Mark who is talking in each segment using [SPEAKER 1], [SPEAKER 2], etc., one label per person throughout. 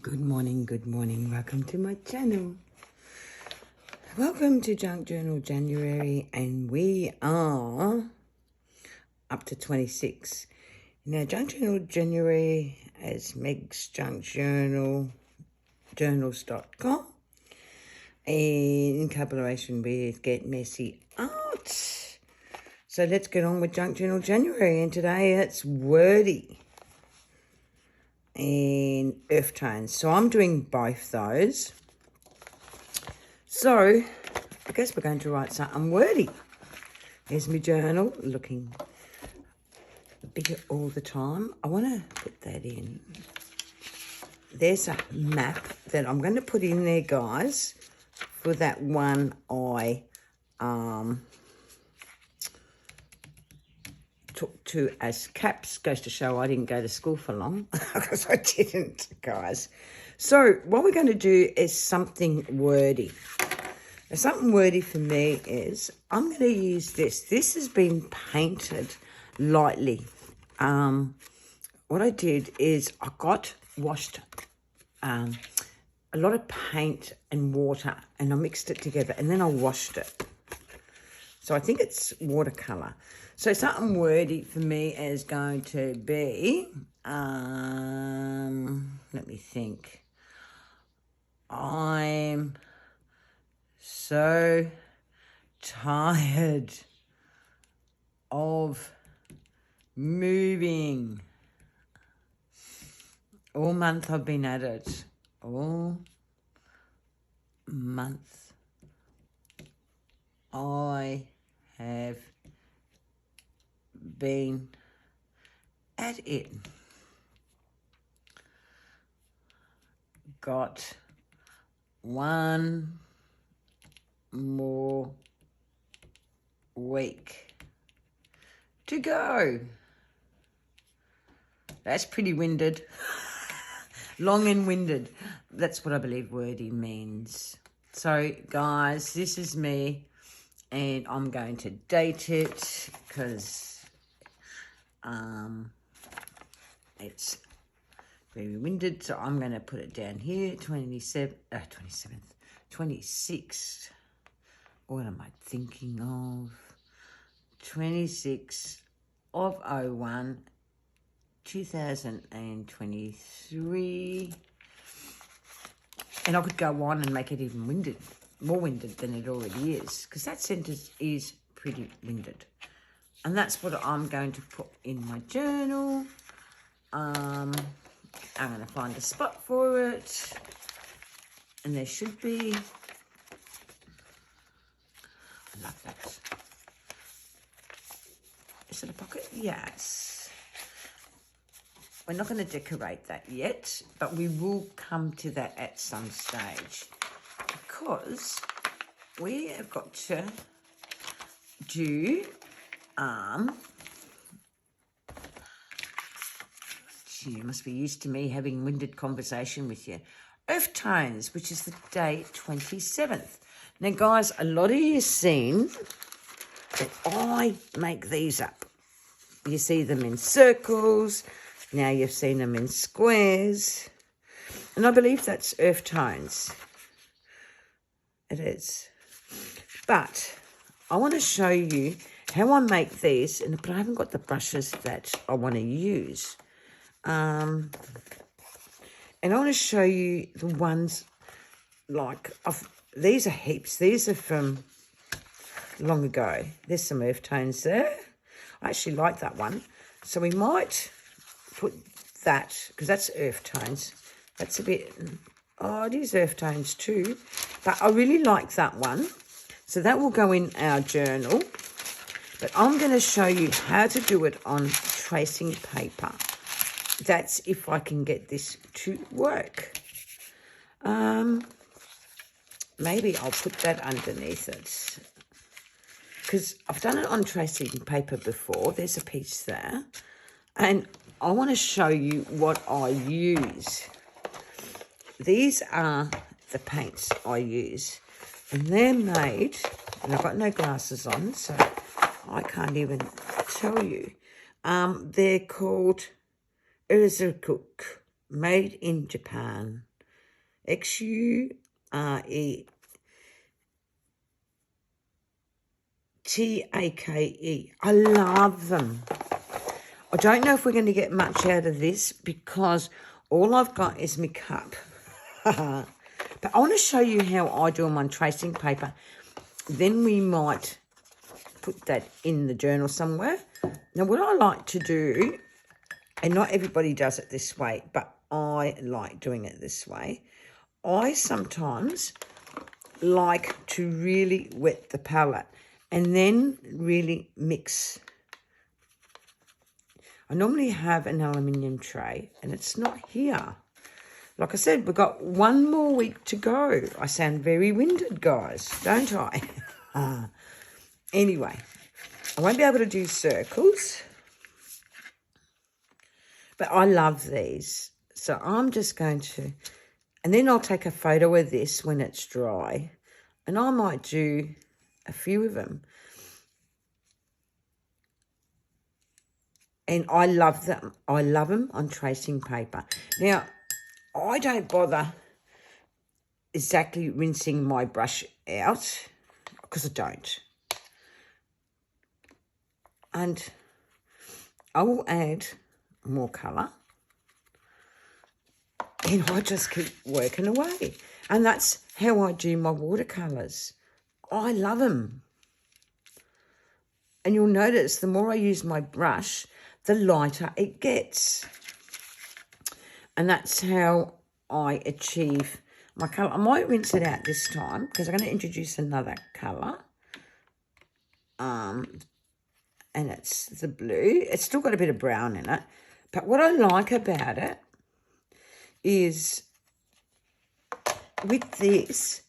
[SPEAKER 1] Good morning. Welcome to my channel. Welcome to Junk Journal January, and we are up to 26. Now, Junk Journal January as Meg's Junk Journal, journals.com, in collaboration with Get Messy Art. So let's get on with Junk Journal January, and today it's wordy and earth tones. So I'm doing both those. So I guess we're going to write something wordy. Here's my journal, looking bigger all the time. I want to put that in. There's a map that I'm going to put in there, guys, for that one I took to as caps. Goes to show I didn't go to school for long, because I didn't, guys. So what we're going to do is something wordy. Now, something wordy for me is I'm going to use this. This has been painted lightly. What I did is I washed a lot of paint and water, and I mixed it together, and then I washed it. So I think it's watercolour. So something wordy for me is going to be, let me think. I'm so tired of moving. All month I've been at it. All month I have been at it. Got one more week to go. That's pretty winded. Long and winded. That's what I believe wordy means. So, guys, this is me, and I'm going to date it because it's very winded. So I'm going to put it down here, 26th. What am I thinking of? 26 of 01, 2023. And I could go on and make it even more winded than it already is, because that sentence is pretty winded. And that's what I'm going to put in my journal. I'm going to find a spot for it. And there should be. I love that. Is it a pocket? Yes. We're not going to decorate that yet, but we will come to that at some stage, because we have got to do you must be used to me having winded conversation with you. Earth tones, which is the day 27th. Now, guys, a lot of you have seen that I make these up. You see them in circles. Now you've seen them in squares. And I believe that's earth tones. It is. But I want to show you how I make these, but I haven't got the brushes that I want to use. And I want to show you the ones these are heaps. These are from long ago. There's some earth tones there. I actually like that one. So we might put that, because that's earth tones. That's a bit, it is earth tones too. But I really like that one. So that will go in our journal. But I'm going to show you how to do it on tracing paper. That's if I can get this to work. Maybe I'll put that underneath it, because I've done it on tracing paper before. There's a piece there. And I want to show you what I use. These are the paints I use. And they're made, and I've got no glasses on, so I can't even tell you. They're called Cook. Made in Japan. XURETAKE. I love them. I don't know if we're going to get much out of this because all I've got is my cup. But I want to show you how I do them on tracing paper. Then we might put that in the journal somewhere. Now, what I like to do, and not everybody does it this way, but I like doing it this way. I sometimes like to really wet the palette and then really mix. I normally have an aluminium tray and it's not here. Like I said, we've got one more week to go. I sound very winded, guys, don't I? Anyway, I won't be able to do circles, but I love these. So I'm just going to, and then I'll take a photo of this when it's dry, and I might do a few of them. And I love them. I love them on tracing paper. Now, I don't bother exactly rinsing my brush out because I don't. And I will add more colour. And I just keep working away. And that's how I do my watercolours. I love them. And you'll notice the more I use my brush, the lighter it gets. And that's how I achieve my colour. I might rinse it out this time because I'm going to introduce another colour. And it's the blue. It's still got a bit of brown in it. But what I like about it is with this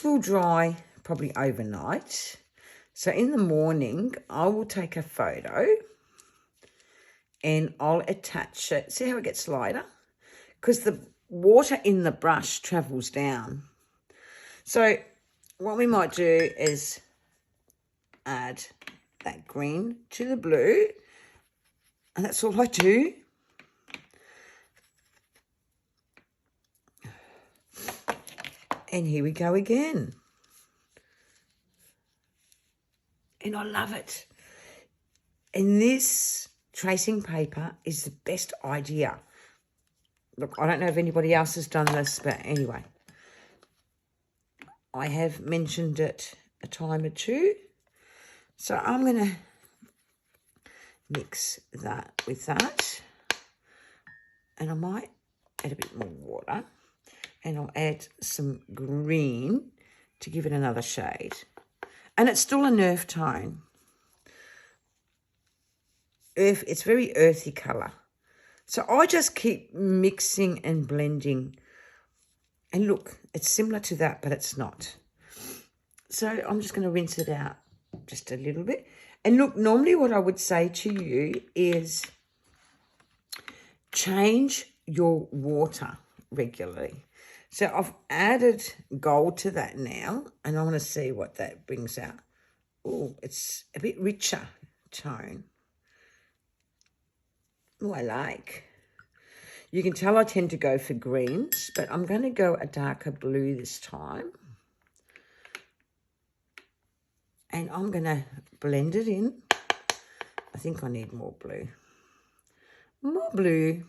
[SPEAKER 1] will dry probably overnight. So in the morning, I will take a photo and I'll attach it. See how it gets lighter? Because the water in the brush travels down. So what we might do is add that green to the blue. And that's all I do. And here we go again. And I love it. And this tracing paper is the best idea. Look, I don't know if anybody else has done this, but anyway. I have mentioned it a time or two. So I'm going to mix that with that. And I might add a bit more water. And I'll add some green to give it another shade. And it's still an earth tone. It's very earthy colour. So I just keep mixing and blending. And look, it's similar to that, but it's not. So I'm just going to rinse it out just a little bit. And look, normally what I would say to you is change your water regularly. So I've added gold to that now, and I want to see what that brings out. Oh, it's a bit richer tone. Oh, I like. You can tell I tend to go for greens, but I'm going to go a darker blue this time. And I'm going to blend it in. I think I need more blue. More blue.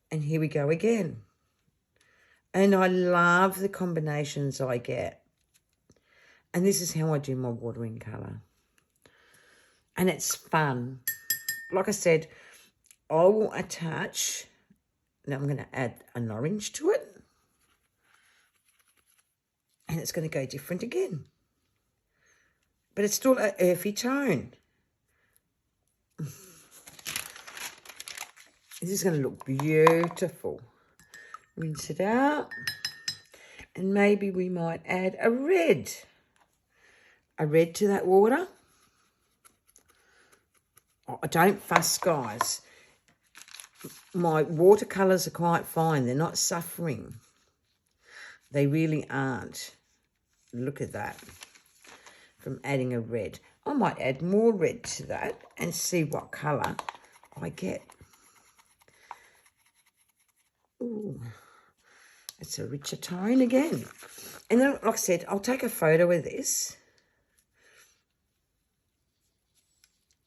[SPEAKER 1] And here we go again. And I love the combinations I get. And this is how I do my watering colour. And it's fun. Like I said, I will attach, now I'm going to add an orange to it. And it's going to go different again. But it's still an earthy tone. This is going to look beautiful. Rinse it out. And maybe we might add a red. A red to that water. Oh, don't fuss, guys. My watercolours are quite fine. They're not suffering. They really aren't. Look at that. From adding a red. I might add more red to that and see what colour I get. It's a richer tone again. And then, like I said, I'll take a photo of this.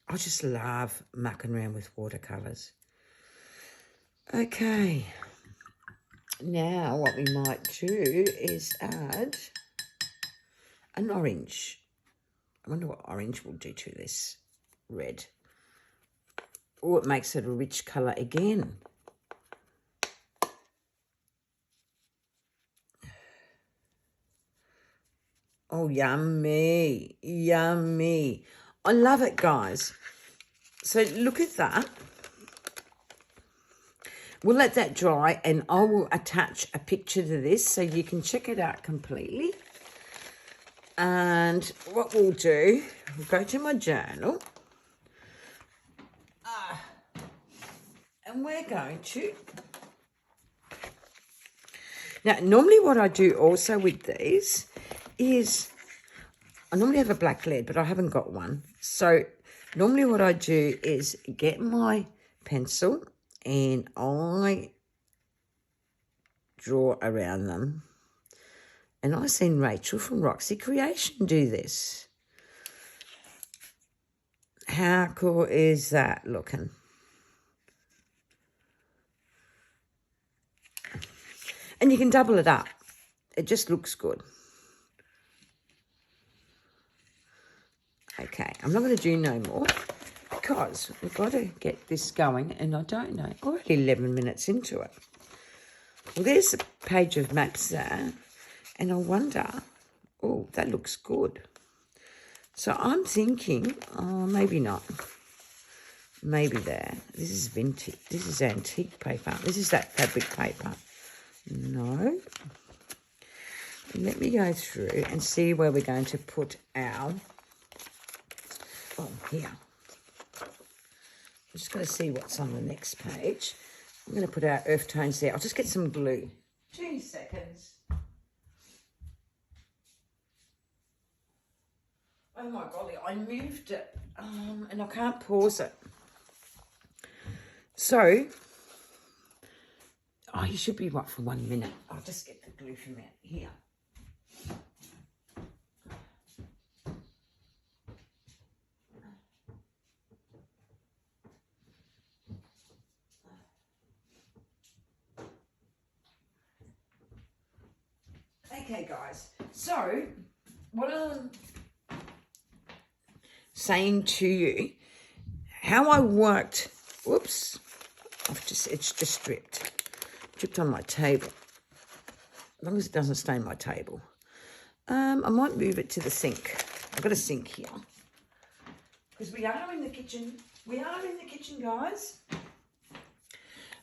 [SPEAKER 1] I just love mucking around with watercolours. Okay. Now what we might do is add an orange. I wonder what orange will do to this red. Oh, it makes it a rich colour again. Oh, yummy, yummy. I love it, guys. So look at that. We'll let that dry and I will attach a picture to this so you can check it out completely. And what we'll do, we'll go to my journal. And we're going to... Now, normally what I do also with these is... I normally have a black lead, but I haven't got one. So normally what I do is get my pencil and I draw around them. And I've seen Rachel from Roxy Creation do this. How cool is that looking? And you can double it up. It just looks good. Okay, I'm not going to do no more because we've got to get this going and I don't know, already 11 minutes into it. Well, there's a page of maps there and I wonder, oh, that looks good. So I'm thinking, oh, maybe not. Maybe there. This is vintage. This is antique paper. This is that fabric paper. No. Let me go through and see where we're going to put our... Oh, here. I'm just going to see what's on the next page. I'm going to put our earth tones there. I'll just get some glue. 2 seconds. Oh, my golly, I moved it and I can't pause it. So, oh, you should be what for 1 minute. I'll just get the glue from out here. Okay, guys, so what I'm saying to you, how I worked, whoops, it's just dripped on my table, as long as it doesn't stain my table. I might move it to the sink. I've got a sink here, because we are in the kitchen, guys.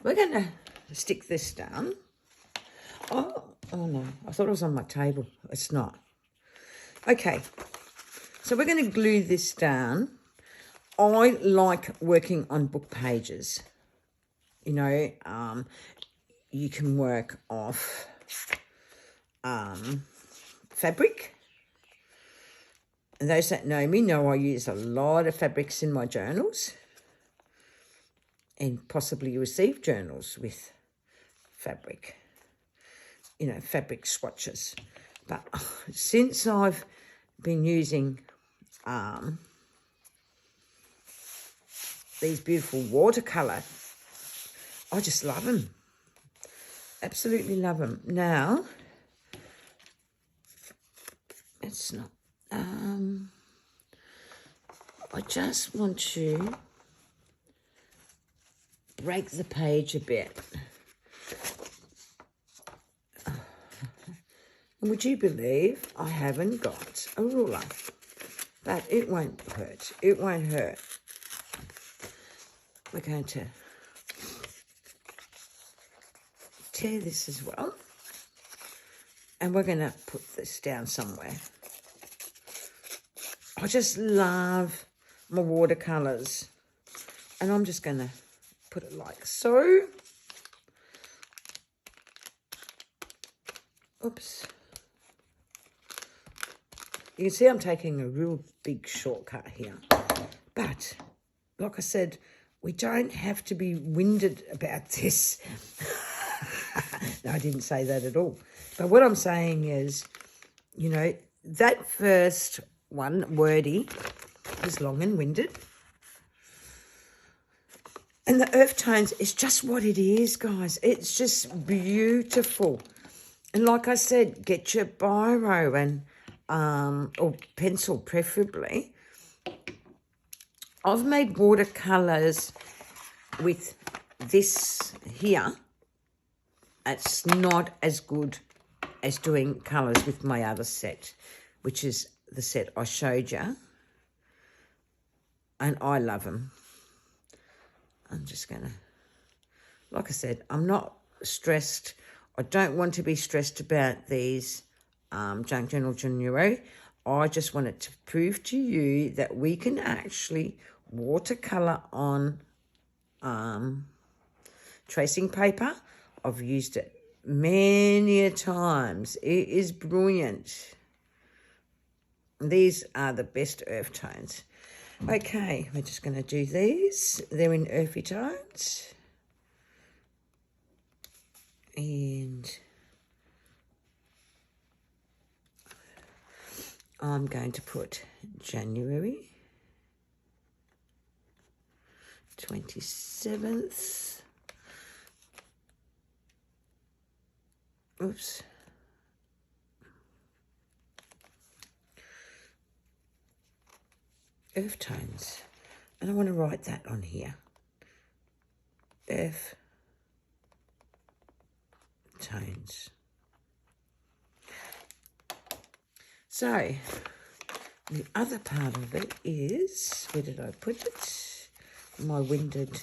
[SPEAKER 1] We're going to stick this down. Oh no, I thought it was on my table. It's not. Okay, so we're going to glue this down. I like working on book pages. You know, you can work off fabric. And those that know me know I use a lot of fabrics in my journals. And possibly receive journals with fabric. You know, fabric swatches. But since I've been using these beautiful watercolour, I just love them. Absolutely love them. Now, it's not... I just want to break the page a bit. And would you believe I haven't got a ruler? But it won't hurt. It won't hurt. We're going to tear this as well. And we're going to put this down somewhere. I just love my watercolours. And I'm just going to put it like so. Oops. You can see I'm taking a real big shortcut here. But, like I said, we don't have to be winded about this. No, I didn't say that at all. But what I'm saying is, you know, that first one, Wordy, is long and winded. And the earth tones is just what it is, guys. It's just beautiful. And like I said, get your biro and or pencil preferably. I've made watercolours with this here. It's not as good as doing colours with my other set, which is the set I showed you. And I love them. I'm just going to, like I said, I'm not stressed. I don't want to be stressed about these Junk Journal January. I just wanted to prove to you that we can actually watercolour on tracing paper. I've used it many a times. It is brilliant. These are the best earth tones. Okay, we're just going to do these. They're in earthy tones. And I'm going to put January 27th. Oops. Earth tones. And I want to write that on here. Earth tones. So, the other part of it is, where did I put it? My winded.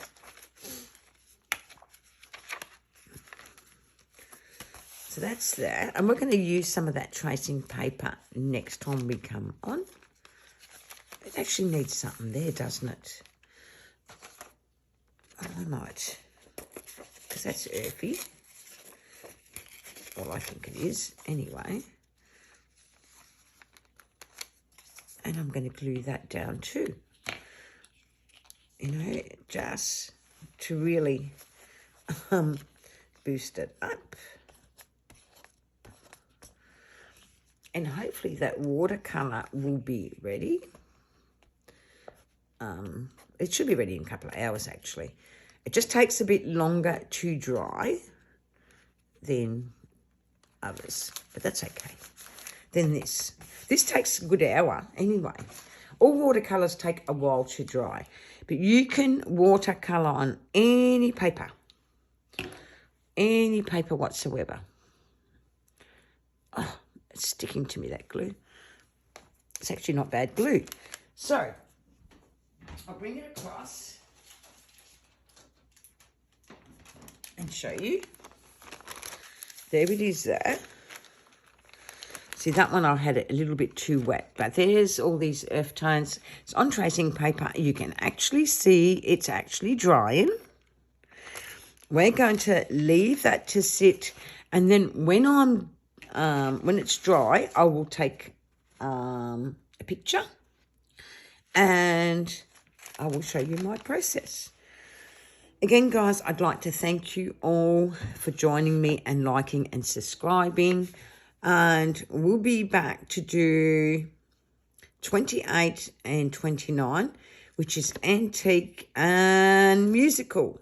[SPEAKER 1] So that's that. And we're going to use some of that tracing paper next time we come on. It actually needs something there, doesn't it? Oh, I might. Because that's earthy. Well, I think it is anyway. And I'm going to glue that down too. You know, just to really boost it up. And hopefully that watercolour will be ready. It should be ready in a couple of hours, actually. It just takes a bit longer to dry than others, but that's okay. Then this takes a good hour anyway. All watercolours take a while to dry, but you can watercolour on any paper whatsoever. Oh, it's sticking to me, that glue. It's actually not bad glue. So I'll bring it across and show you. There it is there. See, that one I had it a little bit too wet, but there's all these earth tones. It's on tracing paper. You can actually see it's actually drying. We're going to leave that to sit, and then when it's dry, I will take a picture and I will show you my process. Again, guys, I'd like to thank you all for joining me and liking and subscribing. And we'll be back to do 28 and 29, which is antique and musical.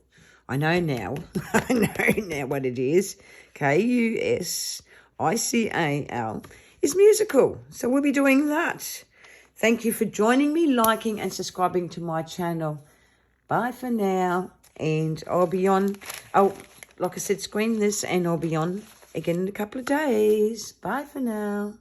[SPEAKER 1] I know now. I know now what it is. Kusical is musical. So we'll be doing that. Thank you for joining me, liking and subscribing to my channel. Bye for now. And I'll be on, like I said, screen this and I'll be on again in a couple of days. Bye for now.